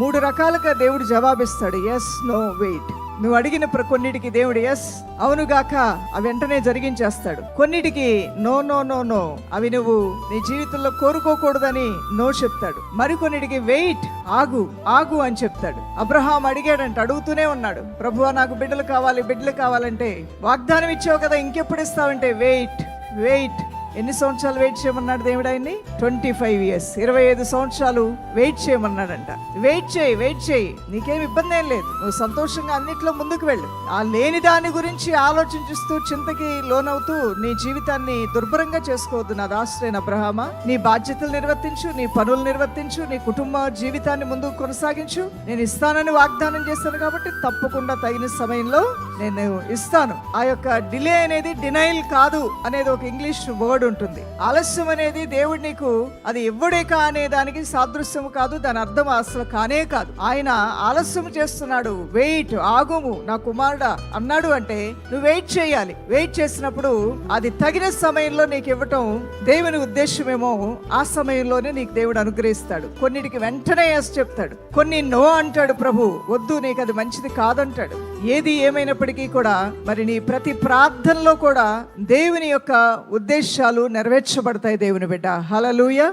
3 రకాలుగా దేవుడు జవాబిస్తాడు. Yes, no, wait. నువ్వు అడిగిన కొన్నిటికి దేవుడు ఎస్, అవునుగాక, అవి వెంటనే జరిగించేస్తాడు. కొన్నిటికి నో నో నో నో, అవి నువ్వు నీ జీవితంలో కోరుకోకూడదని నో చెప్తాడు. మరికొన్నిటికి వెయిట్, ఆగు ఆగు అని చెప్తాడు. అబ్రహాం అడిగాడంట, అడుగుతూనే ఉన్నాడు, ప్రభువా నాకు బిడ్డలు కావాలంటే వాగ్దానం ఇచ్చావు కదా, ఇంకెప్పుడు ఇస్తావంటే వెయిట్ వెయిట్. ఎన్ని సంవత్సరాలు వెయిట్ చేయమన్నాడు దేవుడు ఆయన్ని? 25 years, 25 సంవత్సరాలు వెయిట్ చేయమన్నాడంట. వెయిట్ చేయి, నీకేం ఇబ్బంది ఏం లేదు, నువ్వు సంతోషంగా అన్నిట్లో ముందుకు వెళ్ళు. ఆ లేని దాని గురించి ఆలోచించిస్తూ చింతకి లోనవుతూ నీ జీవితాన్ని దుర్భరంగా చేసుకోవద్దు నా దాసుడైన అబ్రహామా. నీ బాధ్యతలు నిర్వర్తించు, నీ పనులు నిర్వర్తించు, నీ కుటుంబ జీవితాన్ని ముందుకు కొనసాగించు. నేను ఇస్తానని వాగ్దానం చేస్తాను కాబట్టి తప్పకుండా తగిన సమయంలో నేను ఇస్తాను. ఆ యొక్క డిలే అనేది డినైల్ కాదు అనేది ఒక ఇంగ్లీష్ వర్డ్ ఉంటుంది. ఆలస్యం అనేది దేవుడు నీకు అది ఇవ్వడే అనే దానికి సాదృశ్యం కాదు, దాని అర్థం అసలు కానే కాదు. ఆయన ఆలస్యం చేస్తున్నాడు, వెయిట్, ఆగుము నా కుమారుడా అన్నాడు అంటే నువ్వు వెయిట్ చేయాలి. వెయిట్ చేసినప్పుడు అది తగిన సమయంలో నీకు ఇవ్వటం దేవుని ఉద్దేశమేమో, ఆ సమయంలోనే నీకు దేవుడు అనుగ్రహిస్తాడు. కొన్నిటికి వెంటనే ఎస్ చెప్తాడు, కొన్ని నో అంటాడు. ప్రభు వద్దు, నీకు అది మంచిది కాదంటాడు. ఏది ఏమైనప్పటికీ కూడా మరి నీ ప్రతి ప్రార్థనలో కూడా దేవుని యొక్క ఉద్దేశాలు నెరవేర్చబడతాయి దేవుని బిడ్డ. హల్లెలూయా.